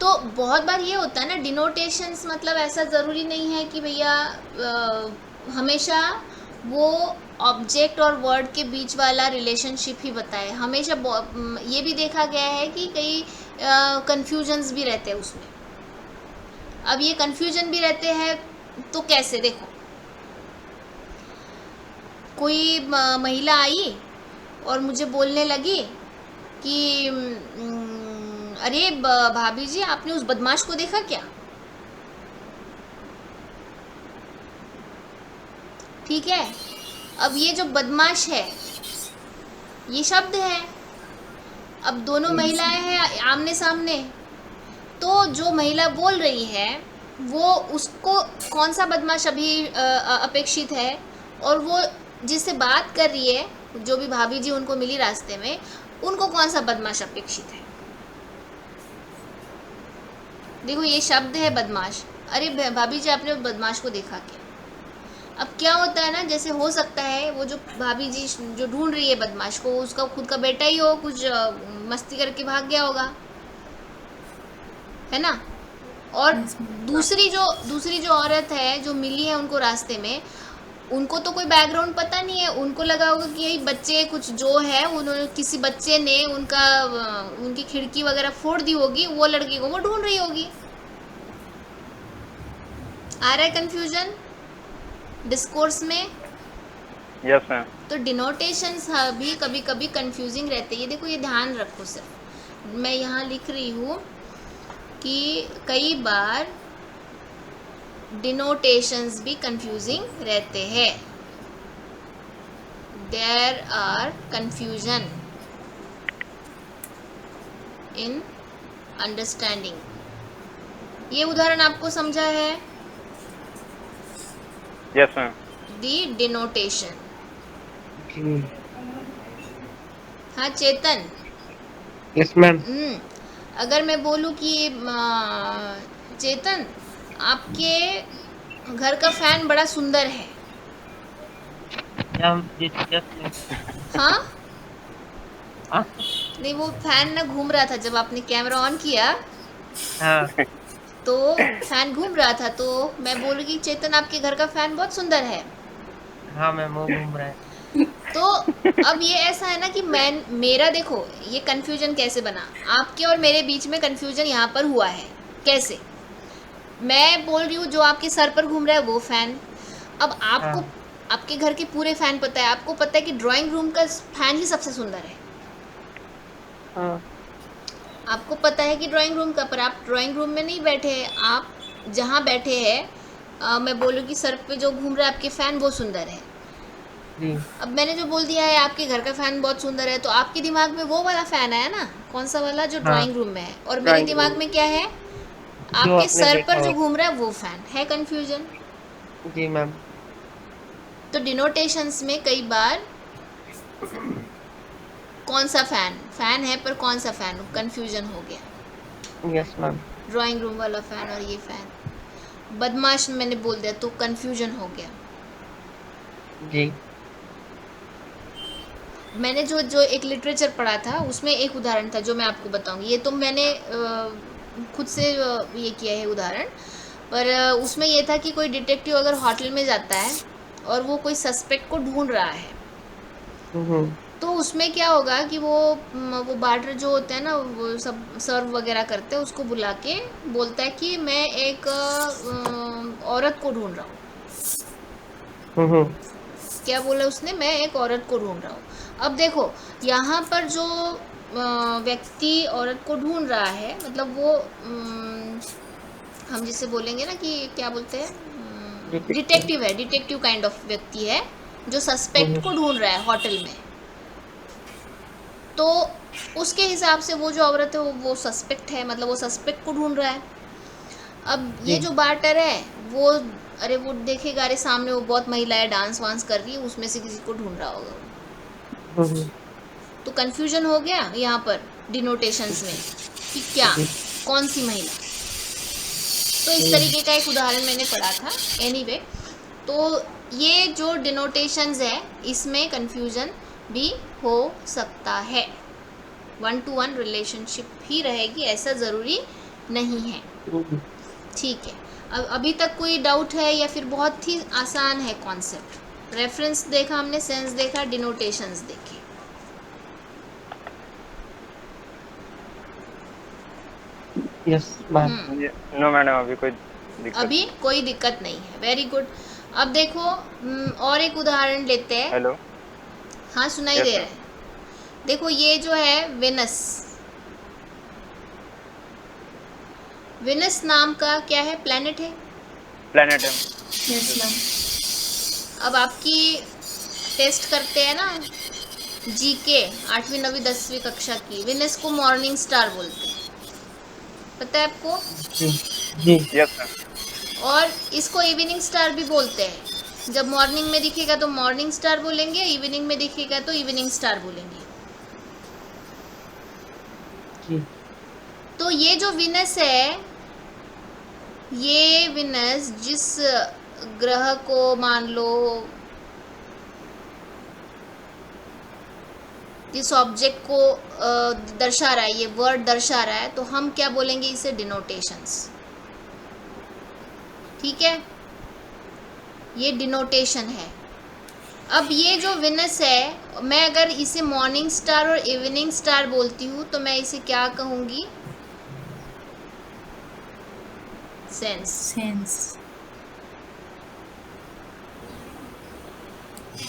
तो बहुत बार ये होता है ना, डिनोटेशंस मतलब ऐसा ज़रूरी नहीं है कि भैया हमेशा वो ऑब्जेक्ट और वर्ड के बीच वाला रिलेशनशिप ही बताए। हमेशा ये भी देखा गया है कि कई कन्फ्यूजन्स भी रहते हैं उसमें। अब ये कन्फ्यूजन भी रहते हैं तो कैसे, देखो, कोई महिला आई और मुझे बोलने लगी कि अरे भाभी जी, आपने उस बदमाश को देखा क्या? ठीक है, अब ये जो बदमाश है ये शब्द है। अब दोनों महिलाएं हैं आमने सामने, तो जो महिला बोल रही है वो, उसको कौन सा बदमाश अभी अपेक्षित है, और वो जिससे बात कर रही है, जो भी भाभी जी उनको मिली रास्ते में, उनको कौन सा बदमाश अपेक्षित है? देखो, ये शब्द है बदमाश। अरे भाभी जी, आपने बदमाश को देखा क्या? अब क्या होता है ना, जैसे हो सकता है वो जो भाभी जी जो ढूंढ रही है बदमाश को, उसका खुद का बेटा ही हो, कुछ मस्ती करके भाग गया होगा, है ना। और दूसरी जो औरत है जो मिली है उनको रास्ते में, उनको तो कोई बैकग्राउंड पता नहीं है। उनको लगा होगा कि यही बच्चे कुछ जो है, उन्होंने किसी बच्चे ने उनकी खिड़की वगैरह फोड़ दी होगी, वो लड़की को वो ढूंढ रही होगी। आ रहा है कंफ्यूजन डिस्कोर्स में? Yes ma'am. तो डिनोटेशंस भी कभी कभी कंफ्यूजिंग रहते हैं। ये देखो, ये ध्यान रखो। सिर्फ मैं यहाँ लिख रही हूँ कि कई बार डिनोटेशंस भी कंफ्यूजिंग रहते हैं। There are confusion in understanding. ये उदाहरण आपको समझा है? Yes ma'am. The denotation. जी। हाँ चेतन। Yes ma'am. अगर मैं बोलूँ कि चेतन आपके घर का फैन बड़ा सुंदर है, या यस मैम। हाँ हाँ नहीं, वो फैन ना घूम रहा था जब आपने कैमरा ऑन किया, हाँ तो फैन घूम रहा था, तो मैं बोलूँगी चेतन आपके घर का फैन बहुत सुंदर है। हाँ मैम, वो घूम रहा है। तो अब ये ऐसा है ना कि मेरा देखो ये कंफ्यूजन कैसे बना, आपके और मेरे बीच में कंफ्यूजन यहाँ पर हुआ है। कैसे? मैं बोल रही हूँ जो आपके सर पर घूम रहा है वो फैन। अब आपको हाँ आपके घर के पूरे फैन पता है, आपको पता है कि ड्राइंग रूम का फैन ही सबसे सुंदर है। हाँ आपको पता है कि ड्राइंग रूम का, पर आप ड्राइंग रूम में नहीं बैठे हैं, आप जहाँ बैठे हैं मैं बोलूँ कि सर पे जो घूम रहा है आपके फैन वो सुंदर है। जी अब मैंने जो बोल दिया है आपके घर का फैन बहुत सुंदर है, तो आपके दिमाग में वो वाला फैन आया ना, कौन सा वाला, जो हाँ, ड्राइंग रूम में है, और मेरे ड्राइंग दिमाग रूम में क्या है, जो आपके आपने सर देखा पर जो हो। घूम रहा है वो फैन है। कंफ्यूजन। जी मैम। तो डिनोटेशंस में कई बार कौन सा फैन है पर कौन सा फैन, कंफ्यूजन हो गया। Yes ma'am. ड्राइंग रूम वाला फैन और ये फैन, बदमाश मैंने बोल दिया तो कंफ्यूजन हो गया। जी मैंने जो जो एक लिटरेचर पढ़ा था उसमें एक उदाहरण था जो मैं आपको बताऊंगी। ये तो मैंने खुद से ये किया है उदाहरण, पर उसमें ये था कि कोई डिटेक्टिव अगर होटल में जाता है और वो कोई सस्पेक्ट को ढूंढ रहा है, हम्म तो उसमें क्या होगा कि वो बार्टर जो होते हैं ना, वो सब सर्व वगैरह करते हैं, उसको बुला के बोलता है कि मैं एक औरत को ढूंढ रहा हूँ। हम्म क्या बोला उसने? मैं एक औरत को ढूंढ रहा हूँ। अब देखो यहाँ पर जो व्यक्ति औरत को ढूंढ रहा है, मतलब वो हम जिसे बोलेंगे ना कि क्या बोलते हैं, डिटेक्टिव है, डिटेक्टिव काइंड ऑफ व्यक्ति है जो सस्पेक्ट को ढूंढ रहा है होटल में। तो उसके हिसाब से वो जो औरत है वो सस्पेक्ट है, मतलब वो सस्पेक्ट को ढूंढ रहा है। अब ये जी जो बार्टर है वो, अरे वो देखेगा, अरे सामने वो बहुत महिलाएं डांस वांस कर रही है, उसमें से किसी को ढूंढ रहा होगा। हम्म तो कंफ्यूजन हो गया यहाँ पर डिनोटेशंस में कि क्या, जी कौन सी महिला। तो इस तरीके का एक उदाहरण मैंने पढ़ा था। एनीवे, तो ये जो डिनोटेशंस है इसमें कंफ्यूजन भी हो सकता है। 1-to-1 रिलेशनशिप ही रहेगी, ऐसा ज़रूरी नहीं है। ठीक है, अब अभी तक कोई डाउट है या फिर बहुत ही आसान है कॉन्सेप्ट? रेफरेंस देखा हमने, सेंस देखा, डिनोटेशंस देखे। Yes ma'am. नो मैडम, अभी कोई दिक्कत। अभी कोई दिक्कत नहीं है, वेरी गुड। अब देखो और एक उदाहरण लेते हैं। हेलो। हाँ सुनाई Yes, दे sir. रहा है। देखो ये जो है वेनस, वेनस नाम का क्या है, प्लैनेट है। प्लेनेट है। Yes, ma'am. अब आपकी टेस्ट करते हैं ना जीके 8वीं 9वीं 10वीं कक्षा की, वेनस को मॉर्निंग स्टार बोलते हैं, पता है आपको? जी जी यस सर। और इसको इवनिंग स्टार भी बोलते हैं। जब मॉर्निंग में दिखेगा तो मॉर्निंग स्टार बोलेंगे, इवनिंग में दिखेगा तो इवनिंग स्टार बोलेंगे। जी तो ये जो विनस है, ये विनस जिस ग्रह को मान लो, जिस ऑब्जेक्ट को दर्शा रहा है, ये वर्ड दर्शा रहा है, तो हम क्या बोलेंगे इसे? डिनोटेशंस। ठीक है, ये डिनोटेशन है। अब ये जो विनस है, मैं अगर इसे मॉर्निंग स्टार और इवनिंग स्टार बोलती हूँ तो मैं इसे क्या कहूँगी? सेंस। Sense.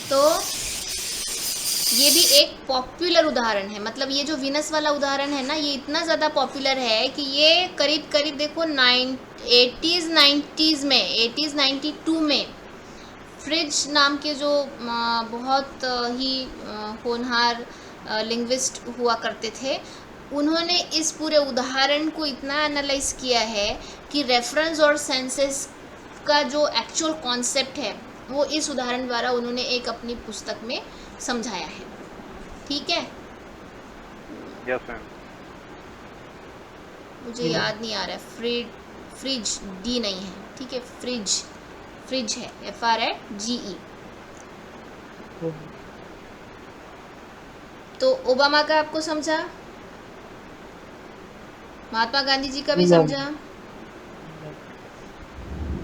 तो ये भी एक पॉपुलर उदाहरण है, मतलब ये जो विनस वाला उदाहरण है ना, ये इतना ज़्यादा पॉपुलर है कि ये करीब करीब देखो 80s 90s में, 80s 92 में फ्रिज नाम के जो बहुत ही होनहार लिंग्विस्ट हुआ करते थे, उन्होंने इस पूरे उदाहरण को इतना एनालाइज किया है कि रेफरेंस और सेंसेस का जो एक्चुअल कॉन्सेप्ट है वो इस उदाहरण द्वारा उन्होंने एक अपनी पुस्तक में समझाया है। ठीक है, यस मैम। मुझे याद नहीं आ रहा है। फ्रिज डी नहीं है, ठीक है, फ्रिज है, FRIGE। तो ओबामा का आपको समझा, महात्मा गांधी जी का भी समझा।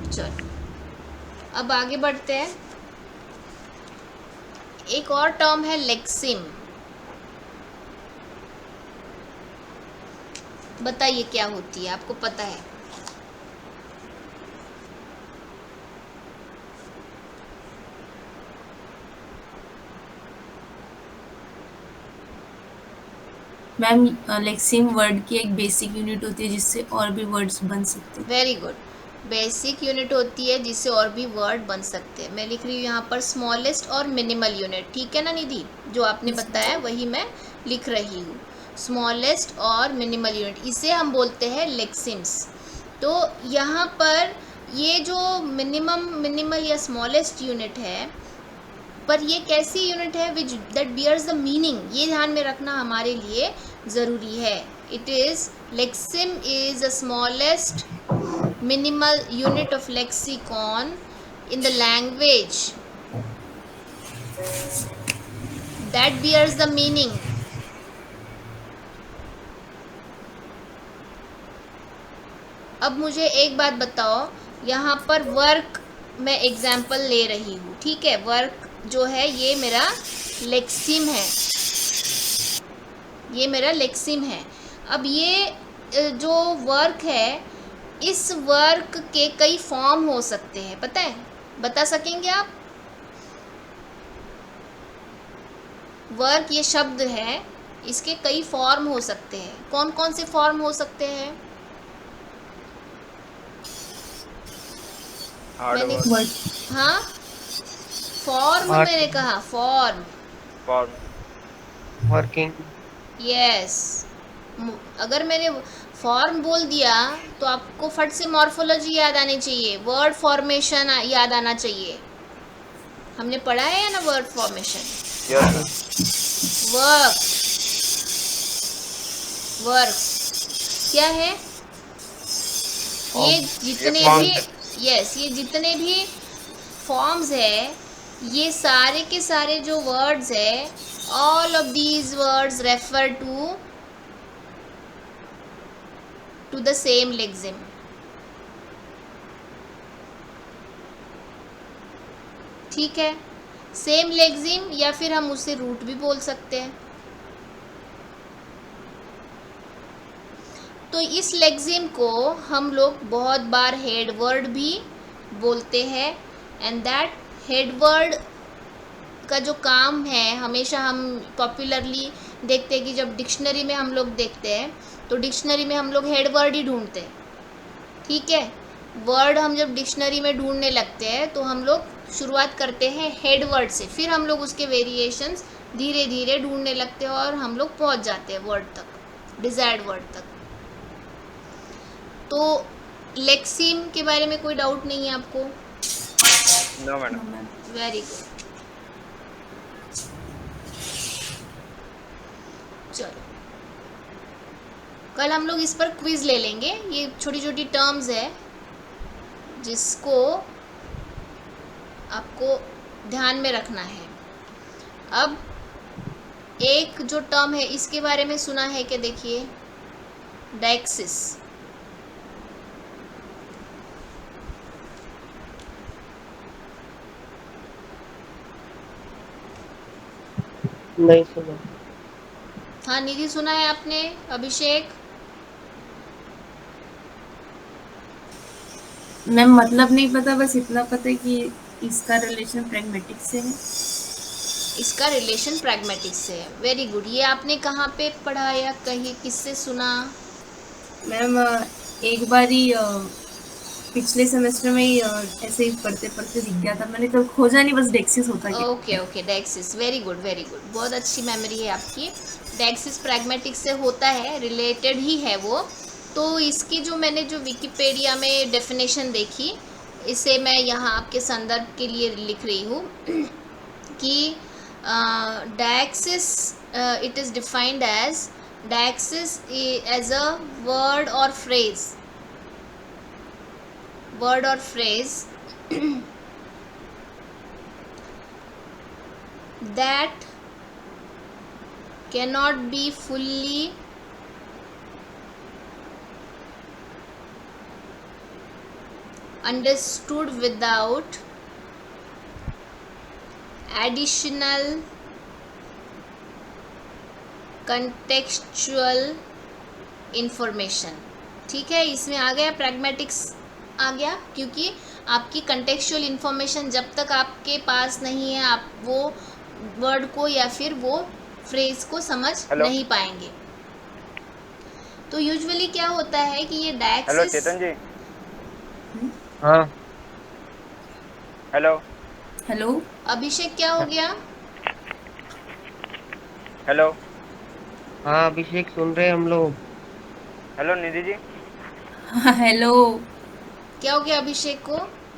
चलो अब आगे बढ़ते हैं। एक और टर्म है लेक्सिम। बताइए क्या होती है, आपको पता है? मैम लेक्सिम वर्ड की एक बेसिक यूनिट होती है जिससे और भी वर्ड्स बन सकते हैं। Very good. बेसिक यूनिट होती है जिससे और भी वर्ड बन सकते हैं। मैं लिख रही हूँ यहाँ पर स्मॉलेस्ट और मिनिमल यूनिट, ठीक है ना निधि? जो आपने बताया वही मैं लिख रही हूँ, स्मॉलेस्ट और मिनिमल यूनिट, इसे हम बोलते हैं लेक्सिम्स। तो यहाँ पर ये जो मिनिमल या स्मॉलेस्ट यूनिट है, पर ये कैसी यूनिट है which that bears the meaning, ये ध्यान में रखना हमारे लिए ज़रूरी है। It is lexeme is the smallest minimal unit of lexicon in the language that bears the meaning। अब मुझे एक बात बताओ, यहाँ पर वर्क मैं एग्जाम्पल ले रही हूँ, ठीक है? वर्क जो है ये मेरा लेक्सिम है, ये मेरा लेक्सिम है। अब ये जो वर्क है, इस वर्क के कई फॉर्म हो सकते हैं, पता है? बता सकेंगे आप? वर्क ये शब्द है, इसके कई फॉर्म हो सकते हैं। कौन कौन से फॉर्म हो सकते हैं? मैंने हाँ, फॉर्म मैंने कहा, फॉर्म वर्किंग। यस। अगर मैंने फॉर्म बोल दिया तो आपको फट से मॉर्फोलॉजी याद आनी चाहिए, वर्ड फॉर्मेशन याद आना चाहिए। हमने पढ़ा है ना वर्ड फॉर्मेशन। वर्क क्या है? ये जितने भी ये जितने भी फॉर्म्स है, ये सारे के सारे जो वर्ड्स है, all of these words refer to the same lexeme. ठीक है, सेम लेक्सिम, या फिर हम उसे रूट भी बोल सकते हैं। तो इस लेक्सिम को हम लोग बहुत बार हेड वर्ड भी बोलते हैं, एंड दैट हेड वर्ड का जो काम है, हमेशा हम पॉपुलरली देखते हैं कि जब डिक्शनरी में हम लोग देखते हैं तो डिक्शनरी में हम लोग हेड वर्ड ही ढूंढते हैं। ठीक है, वर्ड हम जब डिक्शनरी में ढूंढने लगते हैं तो हम लोग शुरुआत करते हैं हेड वर्ड से, फिर हम लोग उसके वेरिएशंस धीरे धीरे ढूंढने लगते हैं और हम लोग पहुंच जाते हैं वर्ड तक, डिजायर्ड वर्ड तक। तो लेक्सिम के बारे में कोई डाउट नहीं है आपको? No madam. Very good. चलो, कल हम लोग इस पर क्विज ले लेंगे। ये छोटी छोटी टर्म्स है जिसको आपको ध्यान में रखना है। अब एक जो टर्म है इसके बारे में सुना है कि देखिए, डैक्सिस। नहीं सुना। हाँ निधि, सुना है आपने? अभिषेक? मैम मतलब नहीं पता, बस इतना पता है कि इसका रिलेशन प्रैग्मेटिक से है। इसका रिलेशन प्रैग्मेटिक से है। Very good. ये आपने कहाँ पे पढ़ा या कहीं किससे सुना? मैम एक बार ही पिछले सेमेस्टर में ही ऐसे ही पढ़ते पढ़ते दिख गया था, मैंने कल खोजा नहीं, बस डेक्सिस होता है। Okay okay, deixis. Very good very good, बहुत अच्छी मेमोरी है आपकी। डैक्सिस प्रैग्मेटिक से होता है, रिलेटेड ही है वो। तो इसकी जो मैंने जो विकिपीडिया में डेफिनेशन देखी, इसे मैं यहाँ आपके संदर्भ के लिए लिख रही हूँ कि deixis it is defined as Deixis as a word or phrase that cannot be fully understood without additional contextual information। ठीक है, इसमें आ गया pragmatics आ गया, क्योंकि आपकी contextual information जब तक आपके पास नहीं है आप वो वर्ड को या फिर वो फ्रेज को समझ नहीं पाएंगे। तो यूजुअली क्या होता है कि ये हेलो डायक्सिस। चेतन जी। हाँ हेलो हेलो अभिषेक क्या हो गया? हेलो हाँ अभिषेक सुन रहे हैं हम लोग। हेलो निधि जी। हेलो। क्या हो गया अभिषेक को?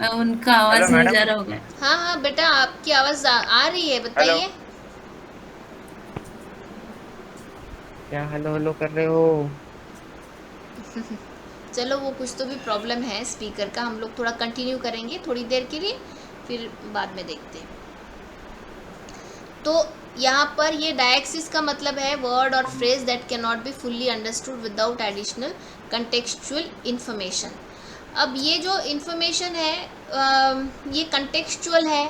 उनका आवाज हेलो नहीं मैडम। जा रहा होगा। हाँ हाँ बेटा, आपकी आवाज आ रही है, हेलो बताइए। क्या हेलो हेलो कर रहे हो? चलो, वो कुछ तो भी प्रॉब्लम है स्पीकर का, हम लोग थोड़ा कंटिन्यू करेंगे थोड़ी देर के लिए, फिर बाद में देखते हैं। तो यहाँ पर ये डायक्सिस का मतलब है वर्ड और phrase that can not be fully understood without additional contextual information. अब ये जो इन्फॉर्मेशन है ये कंटेक्सचुअल है।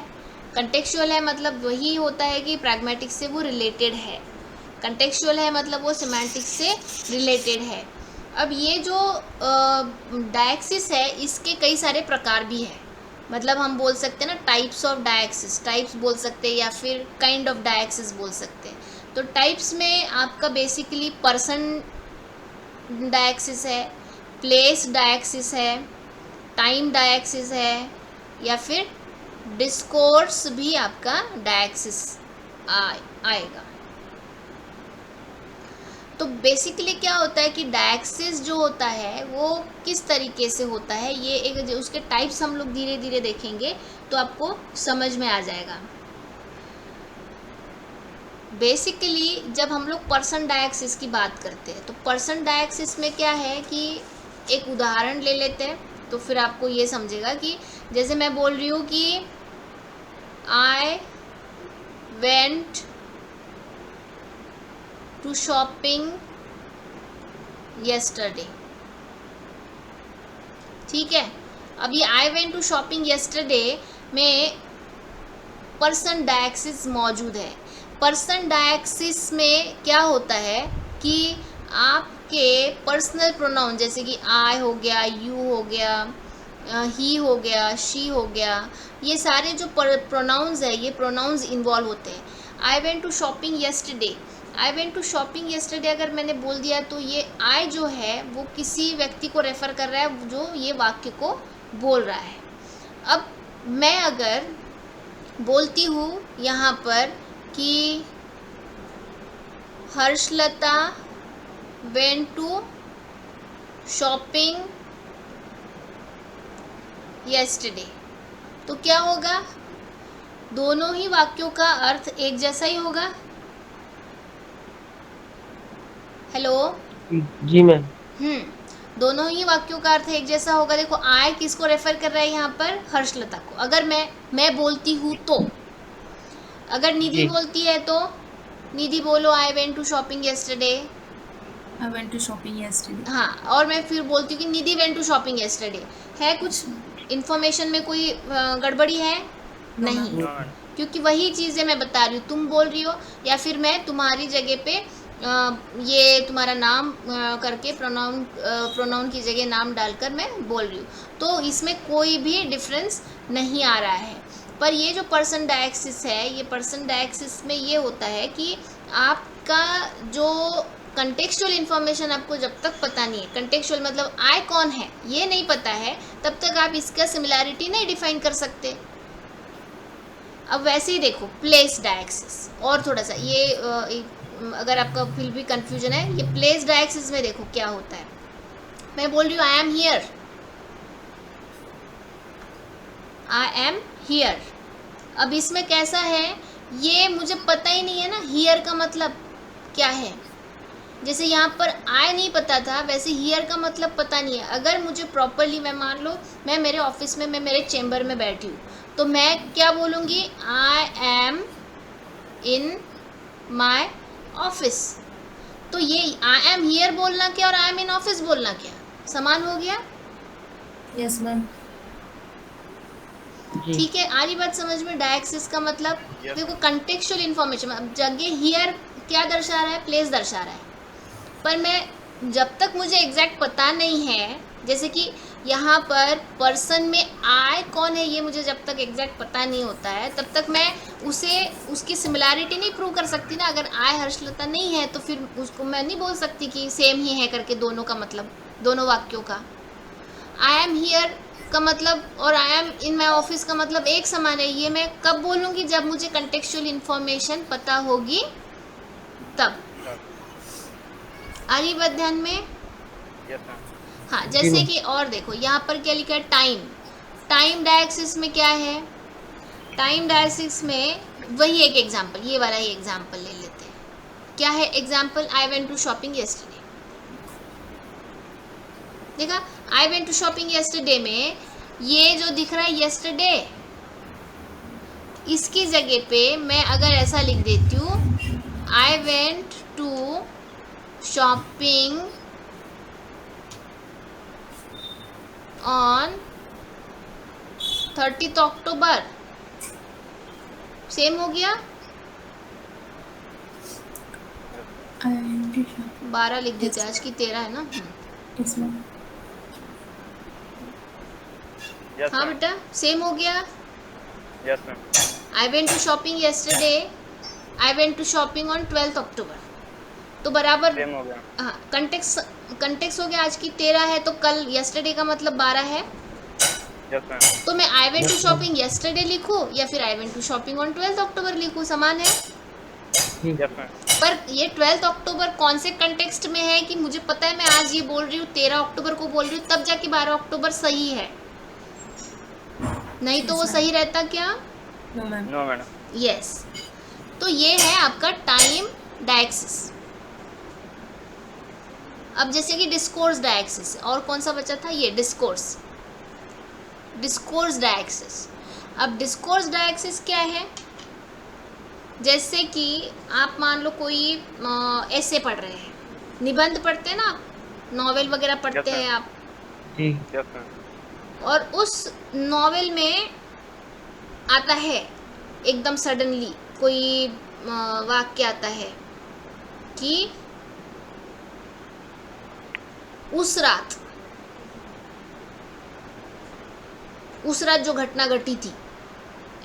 कंटेक्सचुअल है मतलब वही होता है कि प्रैग्मेटिक से वो रिलेटेड है। कंटेक्सचुअल है मतलब वो सिमेंटिक से रिलेटेड है। अब ये जो डायक्सिस है इसके कई सारे प्रकार भी हैं। मतलब हम बोल सकते हैं ना टाइप्स ऑफ डायक्सिस, टाइप्स बोल सकते हैं या फिर काइंड ऑफ डायक्सिस बोल सकते हैं। तो टाइप्स में आपका बेसिकली पर्सन डायक्सिस है, प्लेस डायक्सिस है, टाइम डायक्सिस है, या फिर डिस्कोर्स भी आपका डायक्सिस आएगा। तो बेसिकली क्या होता है कि डायक्सिस जो होता है वो किस तरीके से होता है, ये एक उसके टाइप्स हम लोग धीरे धीरे देखेंगे तो आपको समझ में आ जाएगा। बेसिकली जब हम लोग पर्सन डायक्सिस की बात करते हैं तो पर्सन डायक्सिस में क्या है कि एक उदाहरण ले लेते हैं तो फिर आपको ये समझेगा कि जैसे मैं बोल रही हूँ कि I went to shopping yesterday। ठीक है, अब ये I went to shopping yesterday में पर्सन डायक्सिस मौजूद है। पर्सन डायक्सिस में क्या होता है कि आपके पर्सनल प्रोनाउन जैसे कि आई हो गया, यू हो गया, ही हो गया, शी हो गया, ये सारे जो प्रोनाउंस है ये प्रोनाउंस इन्वॉल्व होते हैं। I went to shopping yesterday, I went to shopping yesterday अगर मैंने बोल दिया तो ये आई जो है वो किसी व्यक्ति को रेफ़र कर रहा है जो ये वाक्य को बोल रहा है। अब मैं अगर बोलती हूँ यहाँ पर कि Harshlata went to shopping yesterday, तो क्या होगा? दोनों ही वाक्यों का अर्थ एक जैसा ही होगा। हेलो जी मैम। दोनों ही वाक्यों का अर्थ एक जैसा होगा। देखो आई किसको रेफर कर रहा है यहाँ पर? हर्षलता को। अगर मैं बोलती हूँ तो, अगर निधि जी। बोलती है तो निधि बोलो I went to shopping yesterday। I went to shopping yesterday। हाँ, और मैं फिर बोलती हूँ कि Nidhi went to shopping yesterday, है कुछ इन्फॉर्मेशन में कोई गड़बड़ी है? नहीं, क्योंकि वही चीज़ें मैं बता रही हूँ, तुम बोल रही हो या फिर मैं तुम्हारी जगह पे ये तुम्हारा नाम करके प्रोनाउन की जगह नाम डालकर मैं बोल रही हूँ, तो इसमें कोई भी डिफरेंस नहीं आ रहा है। पर ये जो पर्सन डायक्सिस है, ये पर्सन डायक्सिस में ये होता है कि आपका जो कंटेक्चुअल इन्फॉर्मेशन आपको जब तक पता नहीं है, कंटेक्चुअल मतलब आई कौन है ये नहीं पता है, तब तक आप इसका सिमिलैरिटी नहीं डिफाइन कर सकते। अब वैसे ही देखो प्लेस डायक्सिस, और थोड़ा सा ये अगर आपका फिर भी कंफ्यूजन है, ये प्लेस डायक्सिस में देखो क्या होता है। मैं बोल रही हूँ I am here, I am here. अब इसमें कैसा है, ये मुझे पता ही नहीं है ना हियर का मतलब क्या है। जैसे यहाँ पर आई नहीं पता था, वैसे हियर का मतलब पता नहीं है। अगर मुझे प्रॉपरली, मैं मान लो मैं मेरे ऑफिस में, मैं मेरे चेम्बर में बैठी हूँ, तो मैं क्या बोलूँगी, I am in my office. तो ये आई एम हियर बोलना क्या और आई एम इन ऑफिस बोलना क्या, समान हो गया? Yes ma'am. जी ठीक है, आ रही बात समझ में? डायक्सिस का मतलब Yes. देखो कंटेक्चुअल इन्फॉर्मेशन, अब जगह हियर क्या दर्शा रहा है, प्लेस दर्शा रहा है, पर मैं जब तक मुझे एग्जैक्ट पता नहीं है, जैसे कि यहाँ पर पर्सन में आई कौन है ये मुझे जब तक एग्जैक्ट पता नहीं होता है, तब तक मैं उसे उसकी सिमिलैरिटी नहीं प्रूव कर सकती ना। अगर आई हर्षलता नहीं है तो फिर उसको मैं नहीं बोल सकती कि सेम ही है करके, दोनों का मतलब, दोनों वाक्यों का। आई एम हियर का मतलब और I am in my office का मतलब एक समान है। ये मैं कब बोलूँगी, जब मुझे कंटेक्चुअल इन्फॉर्मेशन पता होगी तब। आ रही बात ध्यान में? Yes, ma'am. हाँ, जी जैसे मैम। कि और देखो यहाँ पर क्या लिखा है, टाइम। टाइम डायक्सिस में क्या है, टाइम डायक्सिस में वही एक एग्जांपल, ये वाला ही एग्जांपल ले लेते हैं। क्या है example, I went to shopping yesterday. देखा, I went to shopping yesterday में ये जो दिख रहा है येस्टरडे, इसकी जगह पे मैं अगर ऐसा लिख देती हूँ, I went to shopping on 30th October, same हो गया? 12 लिख देते, आज की 13 है ना। Yes ma'am. Yes, हाँ ma'am. बेटा, सेम हो गया। Yes, ma'am. I went to shopping yesterday, I went to shopping on 12th October, तो बराबर। Same हो गया. हाँ, कंटेक्स हो गया, आज की 13 है तो कल येस्टरडे का मतलब 12 है। Yes, ma'am. तो मैं I went to shopping yesterday लिखूँ या फिर I went to shopping on 12th October लिखूँ, समान है। Yes, ma'am. पर ये 12th अक्टूबर कौन से कंटेक्स्ट में है कि मुझे पता है मैं आज ये बोल रही हूँ, 13 अक्टूबर को बोल रही हूँ, तब जाके 12 अक्टूबर सही है, नहीं तो वो सही रहता क्या? No ma'am. No, madam. Yes. तो ये है आपका टाइम डायक्सिस। अब जैसे कि डिस्कोर्स डायक्सिस, और कौन सा बचा था, ये डिस्कोर्स, डिस्कोर्स डायक्सिस। अब डिस्कोर्स डायक्सिस क्या है, जैसे कि आप मान लो कोई ऐसे पढ़ रहे हैं, निबंध पढ़ते हैं ना आप, नॉवेल वगैरह पढ़ते Yes, हैं ma'am. आप, जी Yes, ma'am. और उस नॉवेल में आता है एकदम सडनली कोई वाक्य आता है कि उस रात जो घटना घटी थी,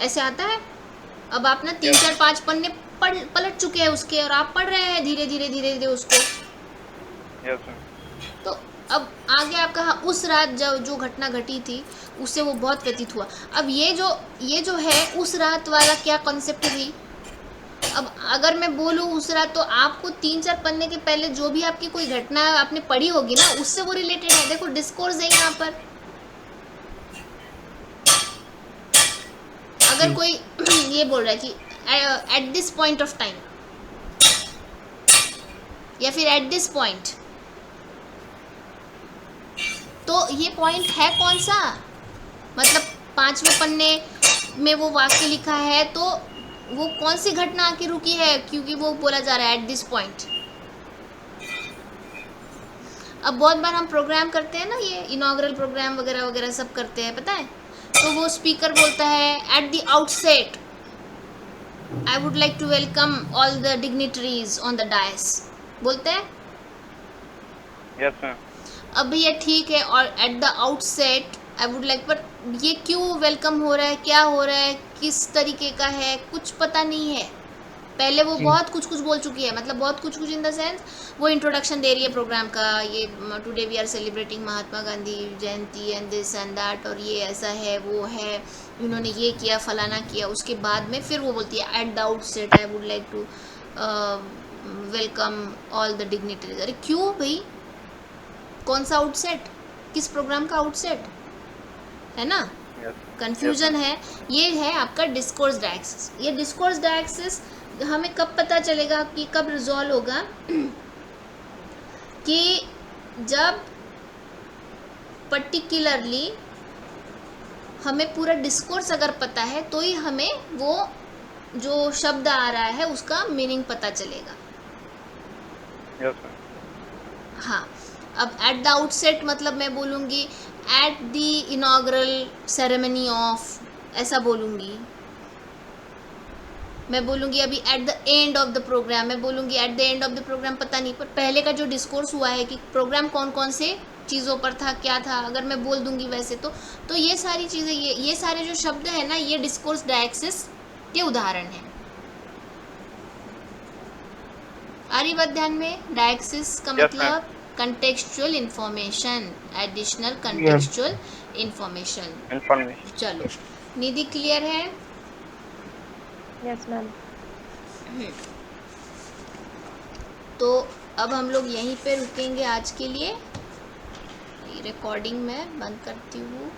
ऐसे आता है। अब आप ना 3 4 5 पन्ने पलट चुके हैं उसके, और आप पढ़ रहे हैं धीरे धीरे उसको, Yes, ma'am. तो अब आगे आपका उस रात जो घटना घटी थी उससे वो बहुत व्यतीत हुआ। अब ये जो है उस रात वाला क्या कॉन्सेप्ट हुई। अब अगर मैं बोलूँ उस रात, तो आपको 3 4 पन्ने के पहले जो भी आपकी कोई घटना आपने पढ़ी होगी ना, उससे वो रिलेटेड है। देखो डिस्कोर्स है यहाँ पर। अगर कोई ये बोल रहा है कि at this point of time, या फिर एट दिस पॉइंट, तो ये पॉइंट है कौन सा, मतलब 5वें पन्ने में वो वाक्य लिखा है, तो वो कौन सी घटना आके रुकी है, क्योंकि वो बोला जा रहा है एट दिस पॉइंट। अब बहुत बार हम प्रोग्राम करते हैं ना, ये इनॉग्रल प्रोग्राम वगैरह वगैरह सब करते हैं, पता है, तो वो स्पीकर बोलता है at the outset I would like to welcome all the dignitaries on the dais, बोलते हैं। Yes, ma'am. अब भैया ठीक है, और at the outset I would like, पर ये क्यों वेलकम हो रहा है, क्या हो रहा है, किस तरीके का है, कुछ पता नहीं है। पहले वो बहुत कुछ बोल चुकी है, मतलब बहुत कुछ इन द सेंस वो इंट्रोडक्शन दे रही है प्रोग्राम का, ये today we are celebrating Mahatma Gandhi Jayanti and this and that, और ये ऐसा है, वो है, इन्होंने ये किया, फलाना किया। उसके बाद में फिर वो बोलती है at the outset I would like to welcome all the dignitaries. अरे क्यों भाई, कौन सा आउटसेट, किस प्रोग्राम का आउटसेट है ना, Yes. कंफ्यूजन है। ये है आपका डिस्कोर्स डायक्सिस। ये डिस्कोर्स डायक्सिस हमें कब पता चलेगा कि कब रिजॉल्व होगा, कि जब पर्टिकुलरली हमें पूरा डिस्कोर्स अगर पता है तो ही हमें वो जो शब्द आ रहा है उसका मीनिंग पता चलेगा। Yes ma'am. हाँ, अब एट द आउटसेट मतलब मैं बोलूँगी at the inaugural ceremony of, ऐसा बोलूँगी। मैं बोलूँगी अभी at the end of the programme, मैं बोलूँगी at the end of the programme, पता नहीं, पर पहले का जो डिस्कोर्स हुआ है कि प्रोग्राम कौन कौन से चीज़ों पर था, क्या था, अगर मैं बोल दूँगी वैसे तो ये सारी चीज़ें, ये सारे जो शब्द हैं ना, ये डिस्कोर्स डायक्सिस के उदाहरण हैं। आ रही बात ध्यान में? डायक्सिस का Yes, ma'am. मतलब contextual information, additional contextual information. Information. चलो, निधि क्लियर है? Yes ma'am. तो अब हम लोग यहीं पे रुकेंगे आज के लिए। रिकॉर्डिंग मैं बंद करती हूँ।